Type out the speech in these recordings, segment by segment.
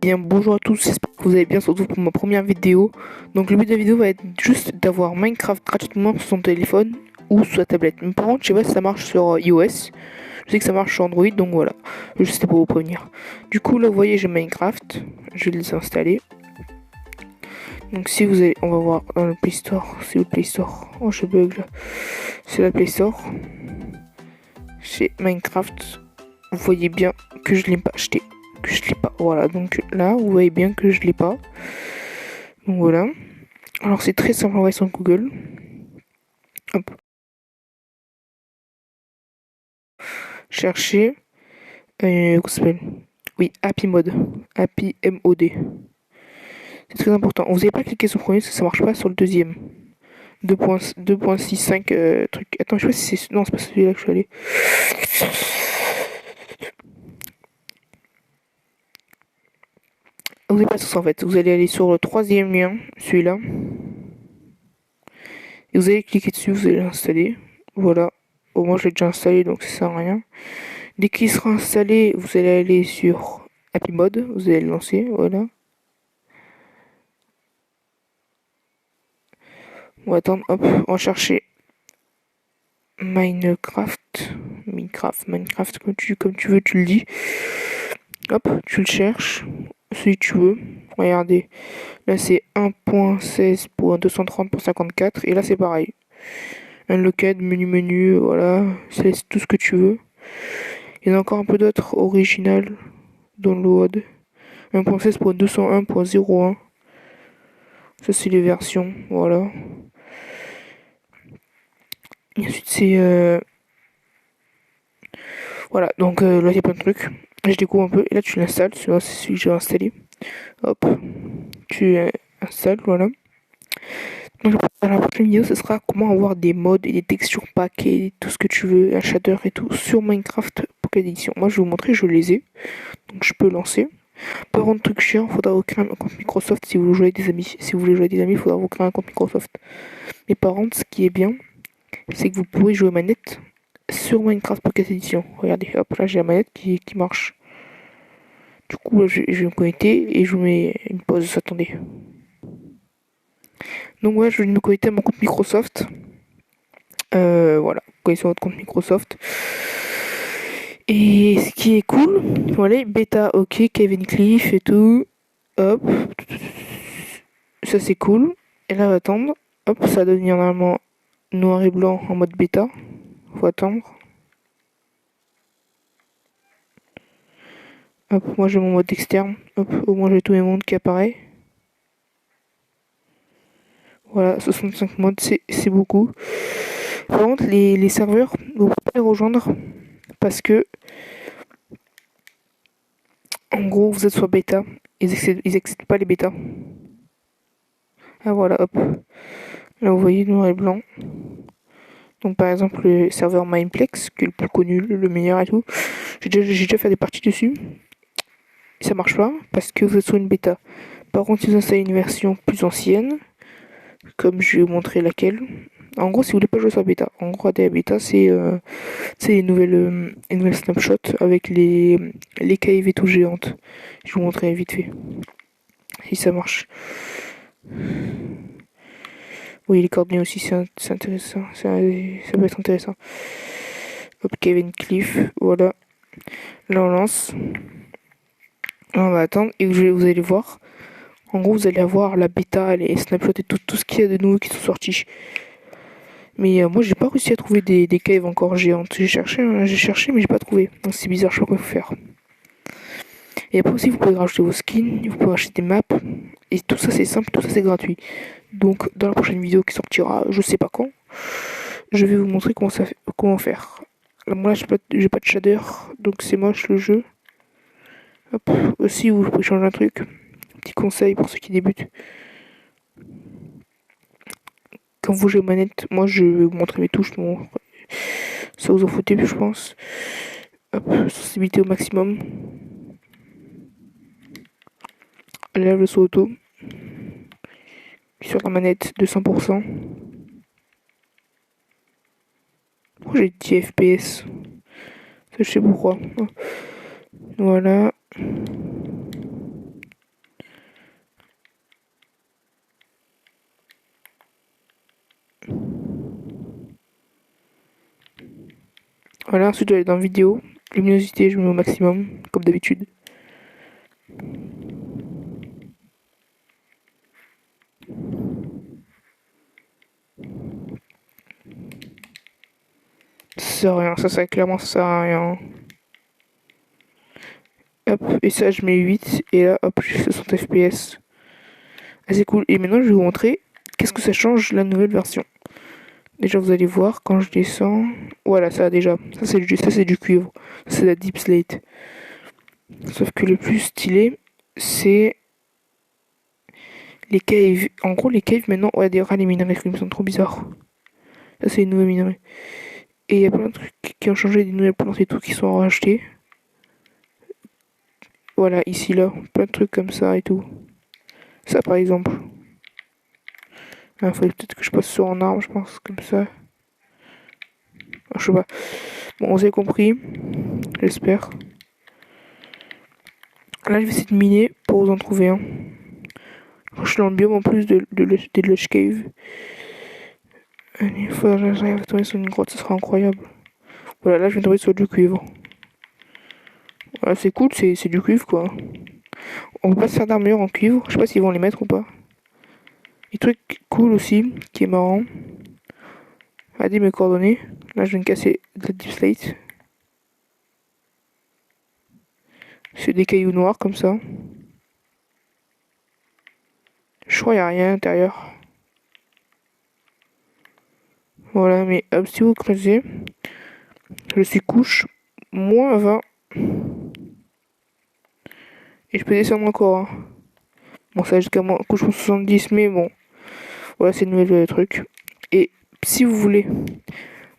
bien, bonjour à tous, j'espère que vous allez bien, surtout pour ma première vidéo. Donc le but de la vidéo va être juste d'avoir Minecraft gratuitement sur son téléphone ou sur sa tablette. Mais par contre, je sais pas si ça marche sur iOS, je sais que ça marche sur Android, donc voilà, juste pour vous prévenir. Du coup là vous voyez j'ai Minecraft, je vais les installer. Donc si vous allez, on va voir dans le Play Store, c'est le Play Store, oh je bug là, c'est la Play Store. Chez Minecraft, vous voyez bien que je l'ai pas acheté. Que je l'ai pas. Voilà, donc là, vous voyez bien que je l'ai pas. Donc voilà. Alors c'est très simple, on va sur Google. Hop. Chercher. Comment ça s'appelle? Oui, Happy Mode. Happy MOD. C'est très important. Vous n'avez pas cliqué sur le premier parce que ça marche pas sur le deuxième. 2.65 truc. Attends, je sais pas si c'est. Non, c'est pas celui-là que je suis allé. Vous n'avez pas sur ça en fait. Vous allez aller sur le troisième lien, celui-là. Et vous allez cliquer dessus, vous allez l'installer. Voilà. Au moins, je l'ai déjà installé, donc ça sert à rien. Dès qu'il sera installé, vous allez aller sur Happy Mode. Vous allez le lancer, voilà. On va attendre, hop, on va chercher Minecraft. Minecraft, comme tu veux, tu le dis. Hop, tu le cherches, si tu veux. Regardez, là c'est 1.16.230.54 et là c'est pareil. Unlocked, menu, voilà, c'est tout ce que tu veux. Il y en a encore un peu d'autres original download. 1.16.201.01. Ça c'est les versions, voilà. Et ensuite c'est voilà, donc là il y a plein de trucs. Je découvre un peu et là tu l'installes, c'est celui que j'ai installé. Hop, tu installes, voilà. Donc dans la prochaine vidéo ce sera comment avoir des mods et des textures packs et tout ce que tu veux, un shader et tout sur Minecraft Pocket Edition. Moi je vais vous montrer, je les ai, donc je peux lancer. Par contre, truc chiant, faudra vous créer un compte Microsoft si vous jouez avec des amis. Si vous voulez jouer avec des amis, il faudra vous créer un compte Microsoft. Mais par contre, ce qui est bien, c'est que vous pouvez jouer manette sur Minecraft Pocket Edition. Regardez, hop, là j'ai la manette qui marche. Du coup, là, je vais me connecter et je vous mets une pause. Attendez. Donc, ouais, je vais me connecter à mon compte Microsoft. Voilà, vous connaissez votre compte Microsoft. Et ce qui est cool, voilà, bêta, ok, Kevin Cliff et tout. Hop, ça c'est cool. Et là, on va attendre. Hop, ça va devenir normalement noir et blanc en mode bêta. Faut attendre. Hop, moi j'ai mon mode externe. Hop, au moins j'ai tous mes mondes qui apparaissent. Voilà, 65 modes, c'est beaucoup. Par contre, les serveurs, vous pouvez pas les rejoindre parce que, en gros, vous êtes sur bêta. Ils acceptent pas les bêtas. Ah voilà, hop. Là, vous voyez noir et blanc. Donc, par exemple, le serveur Mineplex, qui est le plus connu, le meilleur et tout. J'ai déjà fait des parties dessus. Et ça marche pas parce que vous êtes sur une bêta. Par contre, si vous installez une version plus ancienne, comme je vais vous montrer laquelle. En gros, si vous voulez pas jouer sur la bêta, en gros, la bêta, c'est les nouvelles snapshots avec les caves et tout géantes. Je vais vous montrer vite fait si ça marche. Oui, les coordonnées aussi, c'est intéressant. Ça peut être intéressant. Hop, Kevin Cliff, voilà. Là, on lance. Là, on va attendre et vous allez voir. En gros, vous allez avoir la bêta, les snapshots et tout ce qu'il y a de nouveau qui sont sortis. Mais moi, j'ai pas réussi à trouver des caves encore géantes. J'ai cherché, mais j'ai pas trouvé. Donc c'est bizarre, je sais pas quoi faire. Et après aussi, vous pouvez rajouter vos skins, vous pouvez acheter des maps. Et tout ça, c'est simple, tout ça, c'est gratuit. Donc, dans la prochaine vidéo qui sortira, je sais pas quand, je vais vous montrer comment faire. Alors, moi, là, j'ai pas de shader, donc c'est moche le jeu. Hop. Aussi, vous pouvez changer un truc. Petit conseil pour ceux qui débutent. Quand vous jouez aux manettes, moi, je vais vous montrer mes touches. Bon, ça vous en foutez, je pense. Hop, sensibilité au maximum. Lève le saut auto. Sur la manette de 100%. Pourquoi j'ai dit FPS? Je sais pourquoi. Voilà. Voilà, ensuite je vais aller dans vidéo. Luminosité, je mets au maximum, comme d'habitude. Ça sert à rien, ça clairement ça sert à rien. Hop, et ça je mets 8, et là hop, j'ai 60 fps. Ah, c'est cool. Et maintenant je vais vous montrer qu'est-ce que ça change la nouvelle version. Déjà vous allez voir quand je descends. Voilà, ça déjà. Ça c'est du cuivre. Ça, c'est la deep slate. Sauf que le plus stylé, c'est les caves. En gros les caves maintenant, ouais d'ailleurs les minerais qui me sont trop bizarres. Ça c'est les nouveaux minerais. Et il y a plein de trucs qui ont changé, des nouvelles plantes et tout qui sont rachetés. Voilà, ici là, plein de trucs comme ça et tout. Ça par exemple. Il fallait peut-être que je passe sur un arbre, je pense, comme ça. Ah, je sais pas. Bon, on s'est compris. J'espère. Là, je vais essayer de miner pour vous en trouver un. Je suis dans le biome en plus des Lush Cave. Allez, il faudrait que j'arrive à tomber sur une grotte, ça sera incroyable. Voilà, là, je vais tomber sur du cuivre. Voilà, c'est cool, c'est du cuivre quoi. On peut pas se faire d'armure en cuivre. Je sais pas s'ils vont les mettre ou pas. Et truc cool aussi, qui est marrant. Regardez mes coordonnées. Là, je viens de casser de la deep slate. C'est des cailloux noirs comme ça. Je crois qu'il n'y a rien à l'intérieur. Voilà, mais hop, si vous creusez, je suis couche moins 20. Et je peux descendre encore. Hein. Bon, ça jusqu'à moi, couche 70, mais bon. Voilà, c'est le nouvel truc. Et si vous voulez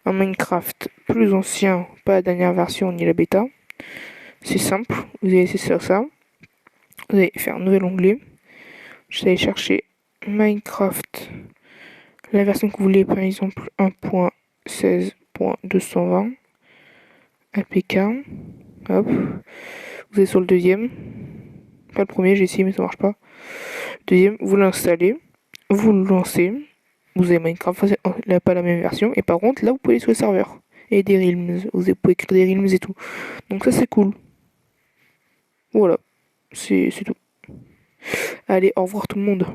un Minecraft plus ancien, pas la dernière version ni la bêta, c'est simple. Vous allez essayer sur ça. Vous allez faire un nouvel onglet. Vous allez chercher Minecraft. La version que vous voulez, par exemple 1.16.220. APK. Hop. Vous êtes sur le deuxième. Pas le premier, j'ai essayé mais ça marche pas. Deuxième, vous l'installez. Vous le lancez. Vous avez Minecraft, pas la même version. Et par contre, là, vous pouvez aller sur le serveur. Et des realms. Vous pouvez écrire des realms et tout. Donc ça, c'est cool. Voilà. C'est tout. Allez, au revoir tout le monde.